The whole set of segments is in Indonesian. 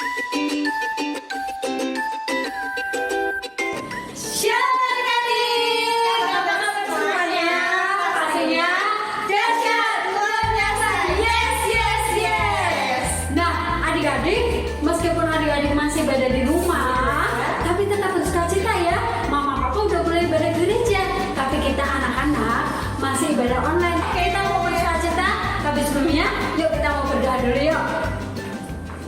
Shalom adik, apa kabar semuanya? Pastinya dahsyat luar biasa. Yes, yes, yes. Nah, adik-adik, meskipun adik-adik masih berada di rumah, tapi tetap bersukacita ya. Mama papa udah mulai ibadah gereja, tapi kita anak-anak masih ibadah online. Kita mau bersukacita, tapi sebelumnya yuk kita mau berdoa dulu yuk.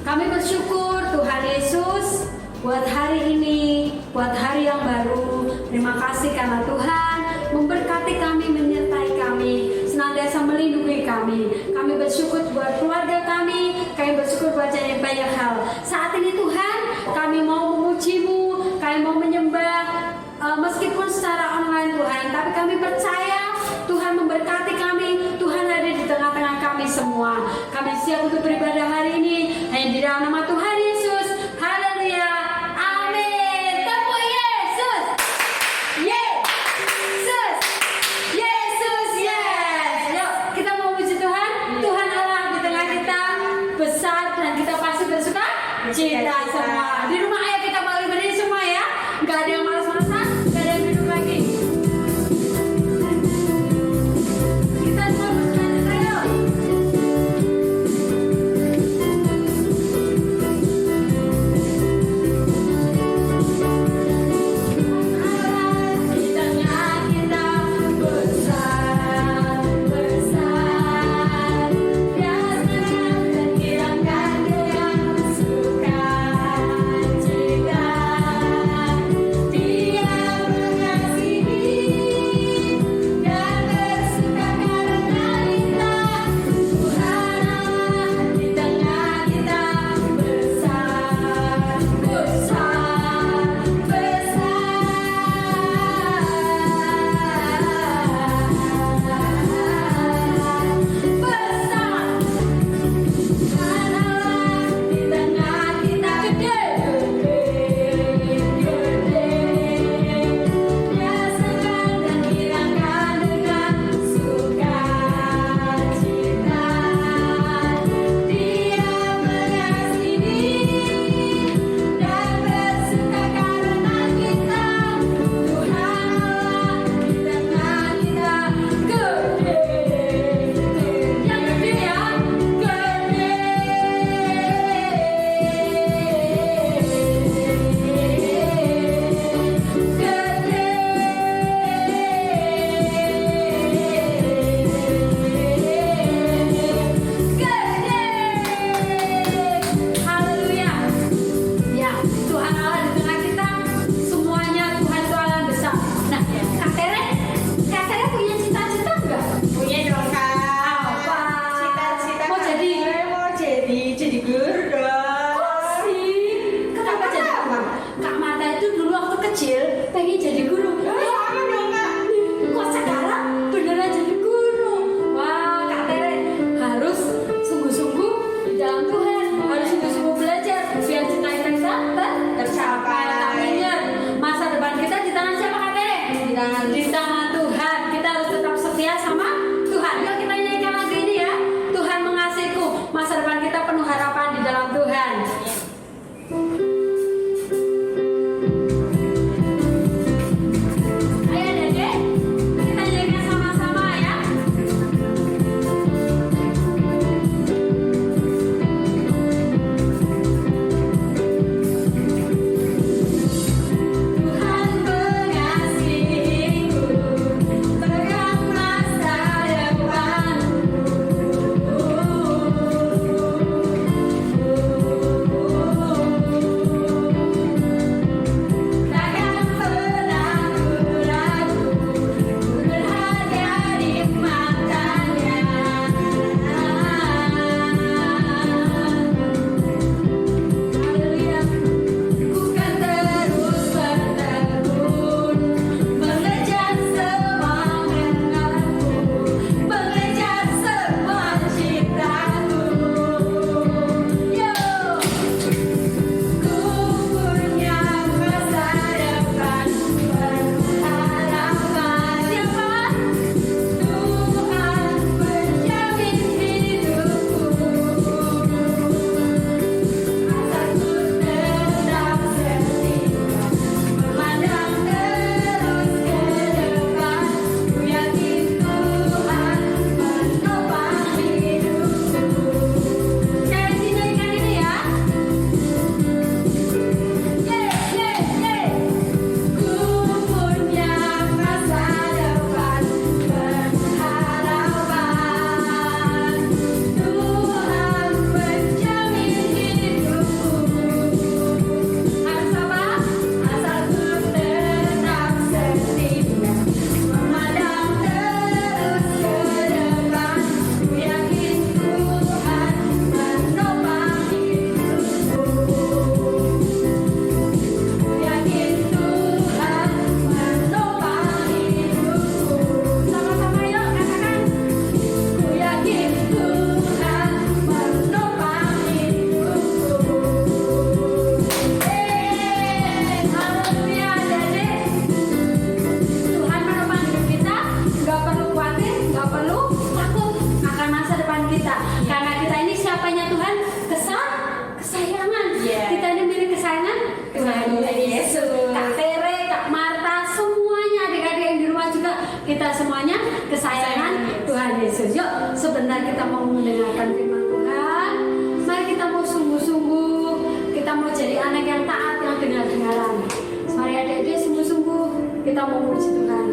Kami bersyukur Tuhan Yesus buat hari ini, buat hari yang baru. Terima kasih karena Tuhan memberkati kami, menyertai kami, senantiasa melindungi kami. Kami bersyukur buat keluarga kami bersyukur buat banyak hal. Saat ini Tuhan, kami mau memuji-Mu, kami mau menyembah, meskipun secara online Tuhan, tapi kami percaya Tuhan memberkati kami, Tuhan ada di tengah-tengah kami semua. Kami siap untuk beribadah hari ini, hanya di dalam nama Tuhan Yesus. Haleluya, amin. Tepuk Yesus, Yesus, Yesus, yes. Yuk kita mau puji Tuhan. Tuhan Allah di tengah kita besar dan kita pasti bersuka cita semua. Di rumah ayo kita balik berdiri semua ya. Gak ada yang malas-malasan, gak ada yang duduk lagi. Kita semua bersuka cita yuk. Di tengah kita besar, besar, biasa dan hilangkan dengan sukacita. kita memuji Tuhan.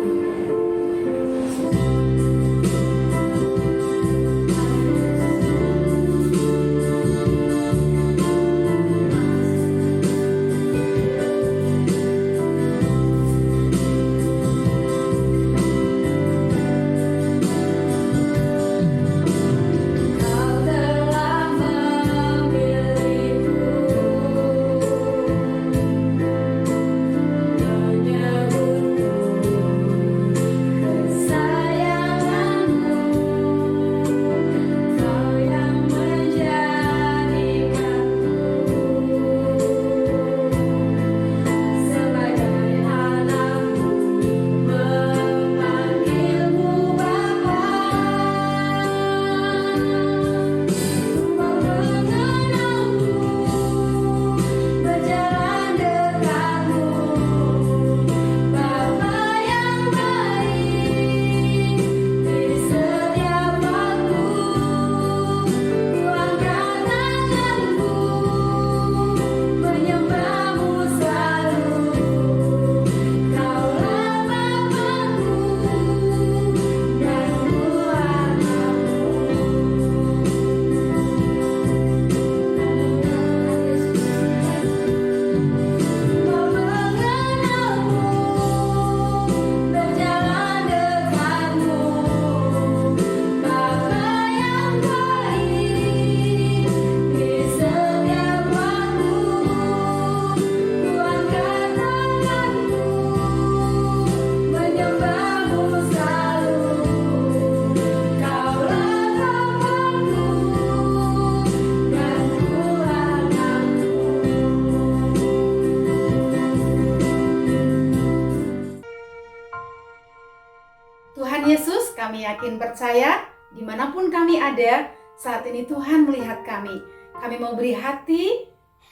Tuhan Yesus, kami yakin percaya dimanapun kami ada, saat ini Tuhan melihat kami. Kami mau beri hati,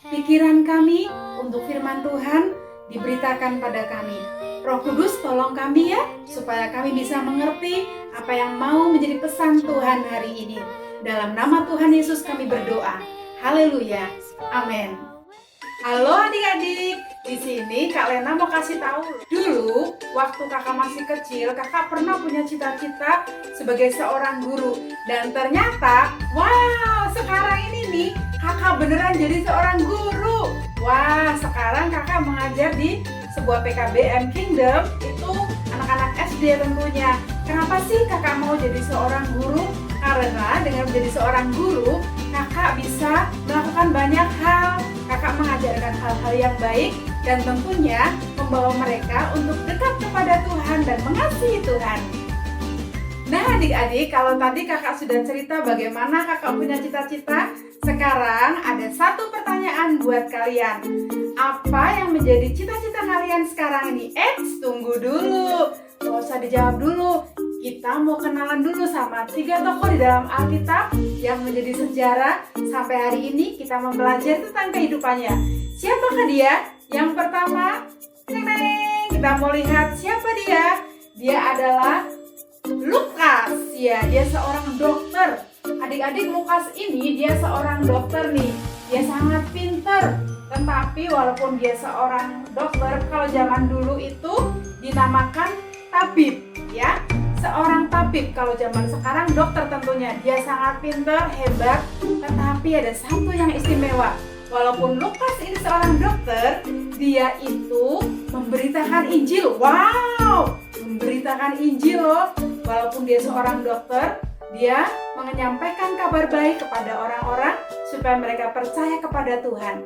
pikiran kami untuk firman Tuhan diberitakan pada kami. Roh Kudus tolong kami ya, supaya kami bisa mengerti apa yang mau menjadi pesan Tuhan hari ini. Dalam nama Tuhan Yesus kami berdoa. Haleluya. Amin. Halo adik-adik, di sini Kak Lena mau kasih tahu. Dulu, waktu kakak masih kecil, kakak pernah punya cita-cita sebagai seorang guru. Dan ternyata, wow, sekarang ini nih, kakak beneran jadi seorang guru. Wah, sekarang kakak mengajar di sebuah PKBM Kingdom, itu anak-anak SD tentunya. Kenapa sih kakak mau jadi seorang guru? Karena dengan menjadi seorang guru, kakak bisa melakukan banyak hal. Kakak mengajarkan hal-hal yang baik dan tentunya membawa mereka untuk dekat kepada Tuhan dan mengasihi Tuhan. Nah adik-adik, kalau tadi kakak sudah cerita bagaimana kakak punya cita-cita, sekarang ada satu pertanyaan buat kalian. Apa yang menjadi cita-cita kalian sekarang ini? Tunggu dulu, gak usah dijawab dulu. Kita mau kenalan dulu sama 3 tokoh di dalam Alkitab yang menjadi sejarah. Sampai hari ini kita mau belajar tentang kehidupannya. Siapakah dia? Yang pertama, kita mau lihat siapa dia. Dia adalah Lukas. Ya, dia seorang dokter. Adik-adik, Lukas ini dia seorang dokter nih. Dia sangat pintar. Tetapi walaupun dia seorang dokter, kalau zaman dulu itu dinamakan tabib, ya. Seorang tabib, kalau zaman sekarang dokter tentunya. Dia sangat pintar, hebat, tetapi ada satu yang istimewa. Walaupun Lukas ini seorang dokter, dia itu memberitakan Injil. Wow, memberitakan Injil loh. Walaupun dia seorang dokter, dia menyampaikan kabar baik kepada orang-orang supaya mereka percaya kepada Tuhan.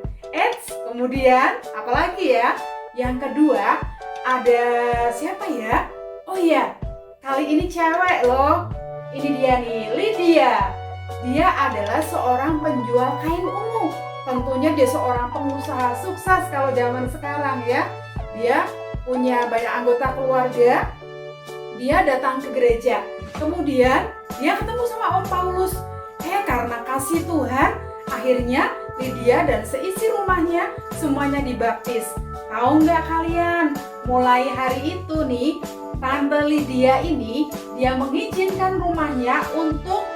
Kemudian apalagi ya? Yang kedua, ada siapa ya? Oh iya, kali ini cewek loh. Ini dia nih, Lydia. Dia adalah seorang penjual kain ungu. Tentunya dia seorang pengusaha sukses kalau zaman sekarang ya. Dia punya banyak anggota keluarga. Dia datang ke gereja. Kemudian dia ketemu sama Om Paulus. Karena kasih Tuhan, akhirnya Lydia dan seisi rumahnya semuanya dibaptis. Tahu nggak kalian? Mulai hari itu nih, Tante Lydia ini dia mengizinkan rumahnya untuk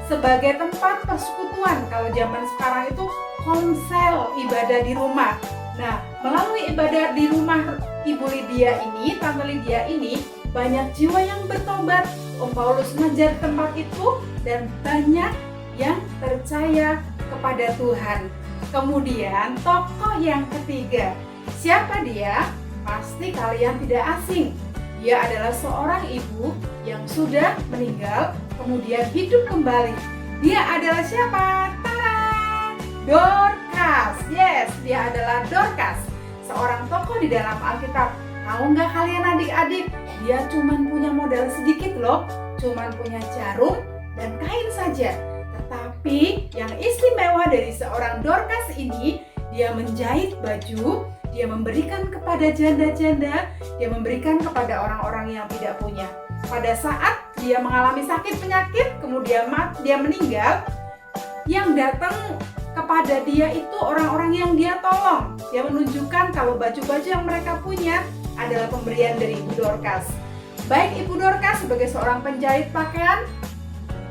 sebagai tempat persekutuan. Kalau zaman sekarang itu komsel, ibadah di rumah. Nah, melalui ibadah di rumah Ibu Lydia ini, Tante Lydia ini, banyak jiwa yang bertobat. Om Paulus mengajar tempat itu dan banyak yang percaya kepada Tuhan. Kemudian tokoh yang ketiga, siapa dia? Pasti kalian tidak asing. Dia adalah seorang ibu yang sudah meninggal, kemudian hidup kembali. Dia adalah siapa? Tada! Dorcas. Yes, dia adalah Dorcas, seorang tokoh di dalam Alkitab. Tahu nggak kalian adik-adik? Dia cuman punya modal sedikit loh, cuman punya jarum dan kain saja. Tetapi yang istimewa dari seorang Dorcas ini, dia menjahit baju, dia memberikan kepada janda-janda, dia memberikan kepada orang-orang yang tidak punya. Pada saat dia mengalami sakit penyakit, kemudian dia meninggal, yang datang kepada dia itu orang-orang yang dia tolong. Dia menunjukkan kalau baju-baju yang mereka punya adalah pemberian dari Ibu Dorcas. Baik Ibu Dorcas sebagai seorang penjahit pakaian,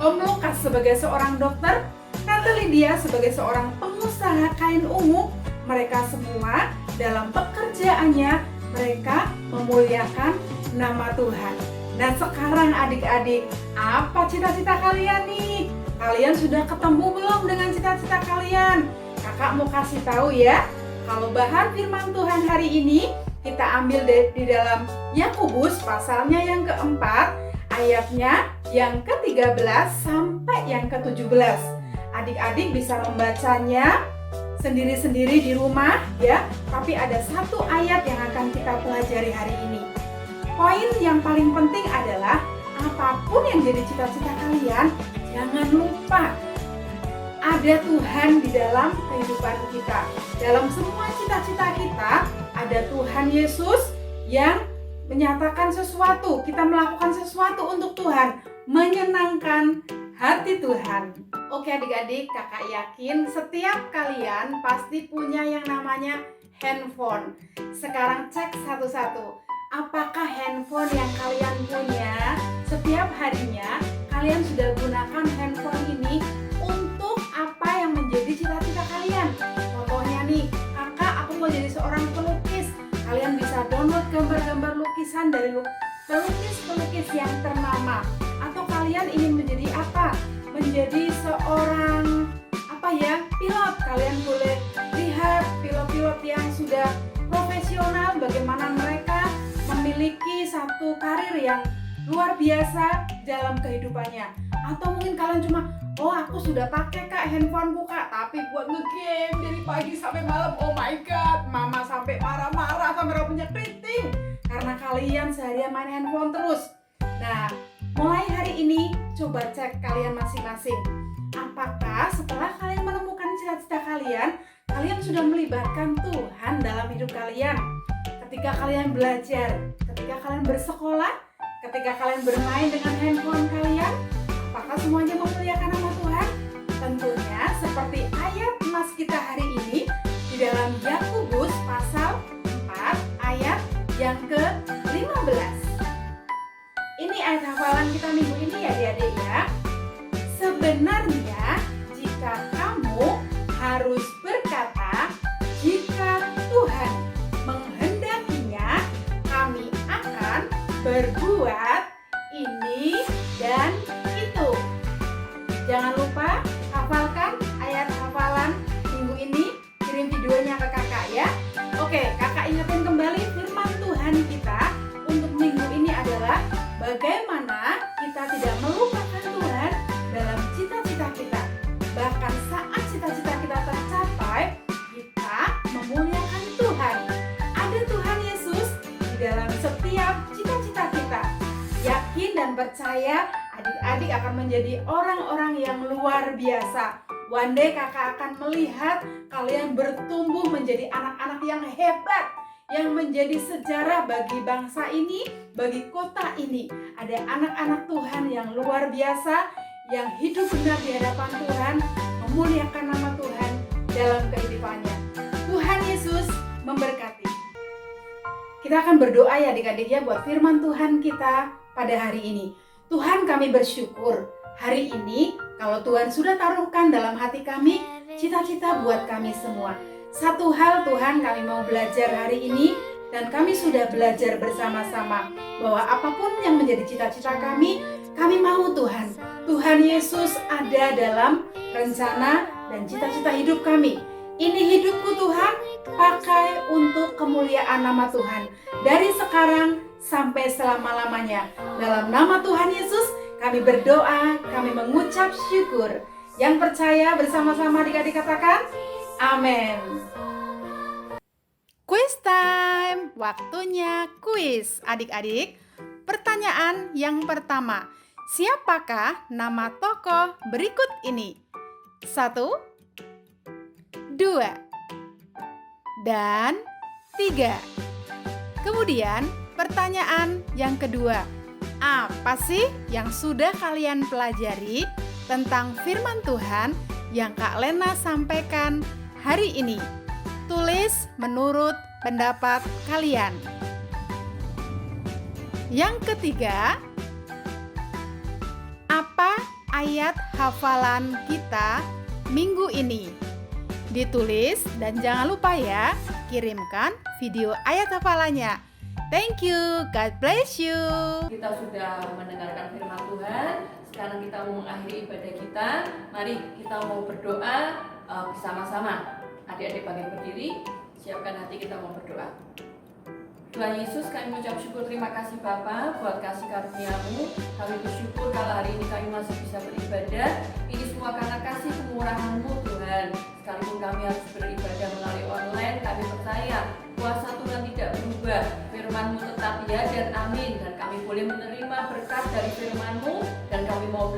Om Lukas sebagai seorang dokter, Tante Lydia sebagai seorang pengusaha kain ungu, mereka semua dalam pekerjaannya mereka memuliakan nama Tuhan. Dan sekarang adik-adik, apa cita-cita kalian nih? Kalian sudah ketemu belum dengan cita-cita kalian? Kakak mau kasih tahu ya, kalau bahan firman Tuhan hari ini kita ambil di dalam Yakobus pasalnya yang keempat, ayatnya yang ke-13 sampai yang ke-17. Adik-adik bisa membacanya sendiri-sendiri di rumah ya, tapi ada satu ayat yang akan kita pelajari hari ini. Poin yang paling penting adalah apapun yang jadi cita-cita kalian, jangan lupa ada Tuhan di dalam kehidupan kita. Dalam semua cita-cita kita ada Tuhan Yesus yang menyatakan sesuatu, kita melakukan sesuatu untuk Tuhan, menyenangkan hati Tuhan. Oke adik-adik, kakak yakin setiap kalian pasti punya yang namanya handphone. Sekarang cek satu-satu, apakah handphone yang kalian punya setiap harinya kalian sudah gunakan handphone ini untuk apa yang menjadi cita-cita kalian? Contohnya nih, kakak aku mau jadi seorang pelukis. Kalian bisa download gambar-gambar lukisan dari pelukis-pelukis yang ternama. Atau kalian ingin menjadi apa? Menjadi seorang pilot. Kalian boleh lihat pilot-pilot yang sudah profesional, bagaimana mereka memiliki satu karir yang luar biasa dalam kehidupannya. Atau mungkin kalian cuma, aku sudah pakai kak handphoneku kak, tapi buat nge-game dari pagi sampai malam. Oh my god, mama sampai marah-marah, sampai punya keriting karena kalian seharian main handphone terus. Nah, mulai hari ini coba cek kalian masing-masing. Apakah setelah kalian menemukan cita-cita kalian, kalian sudah melibatkan Tuhan dalam hidup kalian? Ketika kalian belajar, ketika kalian bersekolah, ketika kalian bermain dengan handphone kalian, apakah semuanya memuliakan nama Tuhan? Tentunya seperti ayat emas kita hari ini di dalam Yakobus pasal 4 ayat yang ke-15. Ini ayat hafalan kita minggu ini ya adik-adik ya. Sebenarnya jika kamu harus berkata, jika Tuhan menghendakinya, kami akan berbuat ini dan itu. Jangan lupa hafalkan ayat hafalan minggu ini, kirim videonya ke kakak ya. Oke, kakak ingetin kembali firman Tuhan kita untuk minggu ini adalah bagaimana kita tidak melupakan Tuhan dalam cita-cita kita. Bahkan saat cita-cita kita tercapai, kita memuliakan Tuhan. Ada Tuhan Yesus di dalam setiap cita-cita kita. Yakin dan percaya adik-adik akan menjadi orang-orang yang luar biasa. One day kakak akan melihat kalian bertumbuh menjadi anak-anak yang hebat, yang menjadi sejarah bagi bangsa ini, bagi kota ini. Ada anak-anak Tuhan yang luar biasa, yang hidup benar di hadapan Tuhan, memuliakan nama Tuhan dalam kehidupannya. Tuhan Yesus memberkati. Kita akan berdoa ya adik-adik ya buat firman Tuhan kita pada hari ini. Tuhan, kami bersyukur hari ini kalau Tuhan sudah taruhkan dalam hati kami cita-cita buat kami semua. Satu hal Tuhan kami mau belajar hari ini dan kami sudah belajar bersama-sama bahwa apapun yang menjadi cita-cita kami mau Tuhan. Tuhan Yesus ada dalam rencana dan cita-cita hidup kami. Ini hidupku Tuhan, pakai untuk kemuliaan nama Tuhan. Dari sekarang sampai selama-lamanya. Dalam nama Tuhan Yesus, kami berdoa, kami mengucap syukur. Yang percaya bersama-sama adik-adik katakan, amin. Quiz time, waktunya quiz. Adik-adik, pertanyaan yang pertama. Siapakah nama tokoh berikut ini? 1, 2, dan 3. Kemudian pertanyaan yang kedua. Apa sih yang sudah kalian pelajari tentang firman Tuhan yang Kak Lena sampaikan hari ini? Tulis menurut pendapat kalian. Yang ketiga, apa ayat hafalan kita minggu ini? Ditulis dan jangan lupa ya, kirimkan video ayat hafalannya. Thank you, God bless you. Kita sudah mendengarkan firman Tuhan. Sekarang kita mau mengakhiri ibadah kita. Mari kita mau berdoa bersama-sama. Adik-adik bangkit berdiri, siapkan hati kita mau berdoa. Tuhan Yesus, kami mengucap syukur, terima kasih Bapa buat kasih karunia-Mu. Kami bersyukur kalau hari ini kami masih bisa beribadah. Ini semua karena kasih kemurahan-Mu Tuhan. Sekalipun kami harus beribadah melalui online, kami percaya kuasa Tuhan tidak berubah. Firman-Mu tetap ya dan amin. Dan kami boleh menerima berkat dari firman-Mu. Dan kami mau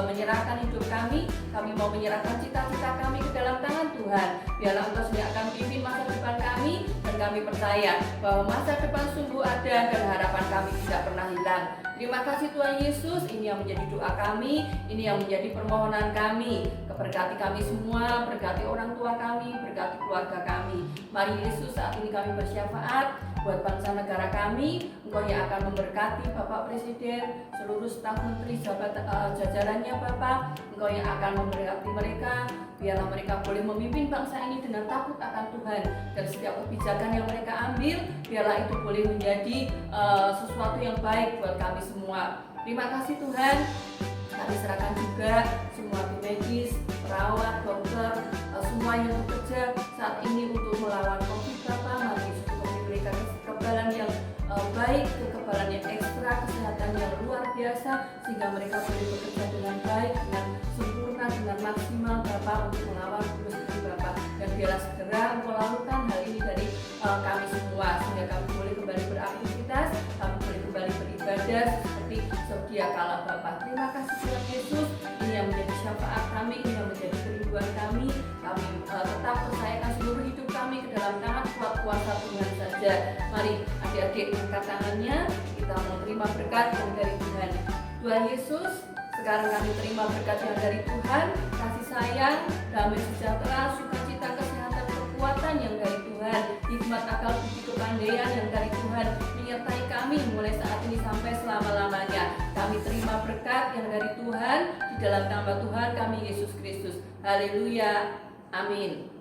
menyerahkan hidup kami mau menyerahkan cita-cita kami ke dalam tangan Tuhan. Biarlah Engkau sendiri akan pimpin masa depan kami. Dan kami percaya bahwa masa depan sungguh ada dan harapan kami tidak pernah hilang. Terima kasih Tuhan Yesus, ini yang menjadi doa kami, ini yang menjadi permohonan kami. Berkati kami semua, berkati orang tua kami, berkati keluarga kami. Mari Yesus, saat ini kami bersyafaat buat bangsa negara kami. Engkau yang akan memberkati Bapak Presiden, seluruh staf menteri, jajarannya Bapak. Engkau yang akan memberkati mereka. Biarlah mereka boleh memimpin bangsa ini dengan takut akan Tuhan. Dan setiap kebijakan yang mereka ambil, biarlah itu boleh menjadi sesuatu yang baik buat kami semua. Terima kasih Tuhan. Kami serahkan juga semua tim medis, perawat, dokter, semua yang bekerja saat ini untuk melawan COVID Bapak. Mari Yesus memberikan kekebalan yang baik, kekebalan yang ekstra, kesehatan yang luar biasa, sehingga mereka boleh bekerja dengan baik, dengan sempurna, dengan maksimal Bapak untuk melawan virus ini Bapak. Dan biarlah segera Engkau lakukan hal ini dari kami semua, sehingga kami boleh kembali beraktivitas, kami boleh kembali beribadah seperti sedia kala Bapak. Terima kasih Tuhan Yesus, ini yang menjadi syafaat kami, ini yang menjadi kerinduan kami. Kami tetap percayakan seluruh hidup kami ke dalam tangan kuat kuasa Tuhan saja. Mari adik-adik angkat tangannya, kita mau terima berkat yang dari Tuhan. Tuhan Yesus, sekarang kami terima berkat yang dari Tuhan, kasih sayang, damai sejahtera, sukacita, kesehatan, kekuatan yang dari Tuhan, hikmat, akal, budi, kepandaian yang dari Tuhan menyertai kami mulai saat ini sampai selama-lamanya. Kami terima berkat yang dari Tuhan di dalam nama Tuhan kami Yesus Kristus. Haleluya. Amin.